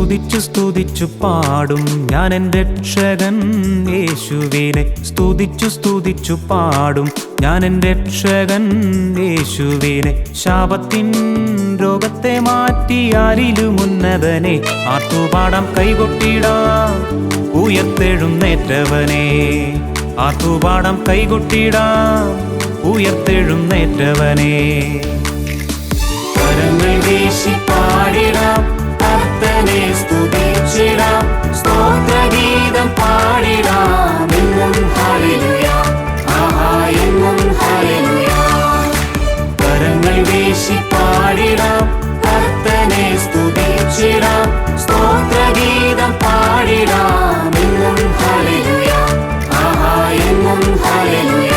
സ്തുതിച്ചു സ്തുതിച്ചു പാടും ഞാൻ എൻ്റെ രക്ഷകൻ യേശുവിനെ. സ്തുതിച്ചു സ്തുതിച്ചു പാടും ഞാൻ എൻ്റെ രക്ഷകൻ യേശുവിനെ. ശാപത്തിൻ രോഗത്തെ മാറ്റി ആരിലും ഉന്നതനെ. ആർത്തുപാടാം കൈകൊട്ടിടാം ഉയർത്തെഴുന്നേറ്റവനെ. ആർത്തുപാടാം കൈകൊട്ടിടാം ഉയർത്തെഴുന്നേറ്റവനെ. കരങ്ങൾ വീശി പാടിടാം കർത്തനെ സ്തുതിച്ചിടാം. സ്തോത്രഗീതം പാടിടാം എന്നും ഹല്ലേലൂയ. ആഹാ എന്നും ഹല്ലേലൂയ. കരങ്ങൾ വീശി പാടിടാം കർത്തനെ സ്തുതിച്ചിടാം. സ്തോത്രഗീതം പാടിടാം എന്നും ഹല്ലേലൂയ. ആഹാ എന്നും ഹല്ലേലൂയ.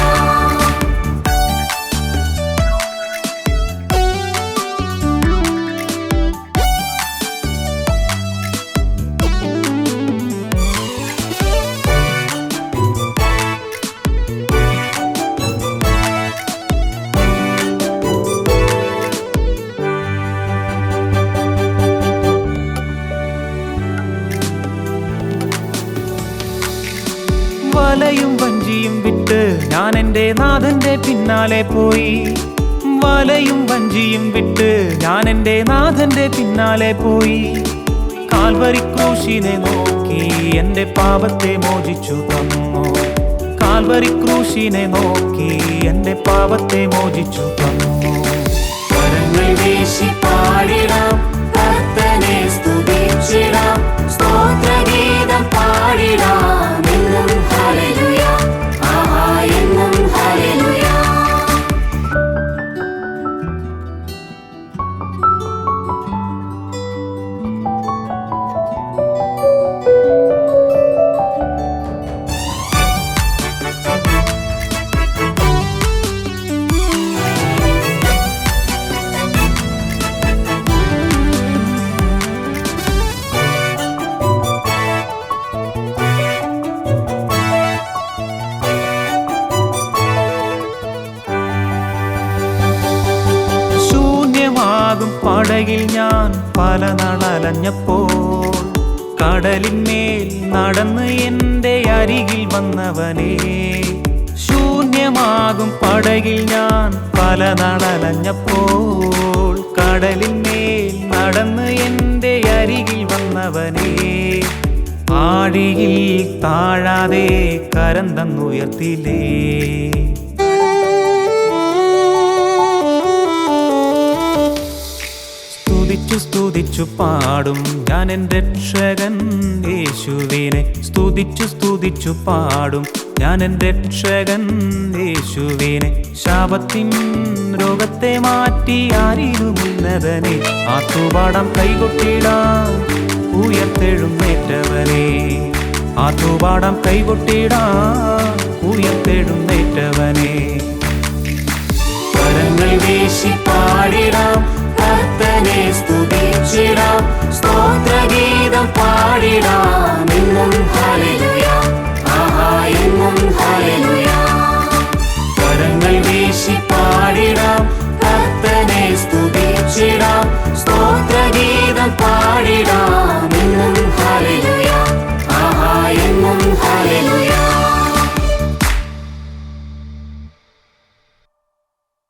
വലയും വഞ്ചിയും വിട്ട് ഞാൻ എൻ്റെ നാഥന്റെ പിന്നാലെ പോയി. വലയും വഞ്ചിയും വിട്ട് ഞാൻ എൻ്റെ നാഥന്റെ പിന്നാലെ പോയി. കാൽവരി ക്രൂശിനെ നോക്കി എൻ്റെ പാപത്തെ മോചിച്ചു തന്നു. കാൽവരി ക്രൂശിനെ നോക്കി എൻ്റെ പാപത്തെ മോചിച്ചു തന്നു. കരങ്ങൾ വീശി പാടിടാം കർത്തനെ സ്തുതിച്ചിടാം. സ്തോത്രഗീതം പാടിടാം എന്നും ഹല്ലേലൂയ. ആഹാ എന്നും ഹല്ലേലൂയ. പടകിൽ ഞാൻ പല നാളലഞ്ഞപ്പോൾ കടലിന്മേൽ നടന്ന് എൻ്റെ അരികിൽ വന്നവനെ. ശൂന്യമാകും പടകിൽ ഞാൻ പല നാളലഞ്ഞപ്പോൾ കടലിന്മേൽ നടന്ന് എൻ്റെ അരികിൽ വന്നവനെ. ആഴിയിൽ താഴാതെ കരം തന്നുയർത്തിലേ. സ്തുതിച്ചു സ്തുതിച്ചു പാടും ഞാൻ എൻ്റെ രക്ഷകൻ യേശുവിനെ. സ്തുതിച്ചു സ്തുതിച്ചു പാടും ഞാൻ എൻ്റെ രക്ഷകൻ യേശുവിനെ. ശാപത്തിൻ രോഗത്തെ മാറ്റി ആരിലും ഉന്നതനെ. ആർത്തുപാടാം കൈകൊട്ടിടാം ഉയർത്തെഴുന്നേറ്റവനെ. ആർത്തുപാടാം കൈകൊട്ടിടാം ഉയർത്തെഴുന്നേറ്റവനെ. കരങ്ങൾ വീശി പാടിടാം കർത്തനെ സ്തുതിച്ചിടാം. സ്തോത്രഗീതം പാടിടാം എന്നും ഹല്ലേലൂയ. ആഹാ എന്നും ഹല്ലേലൂയ. കരങ്ങൾ വീശി പാടിടാം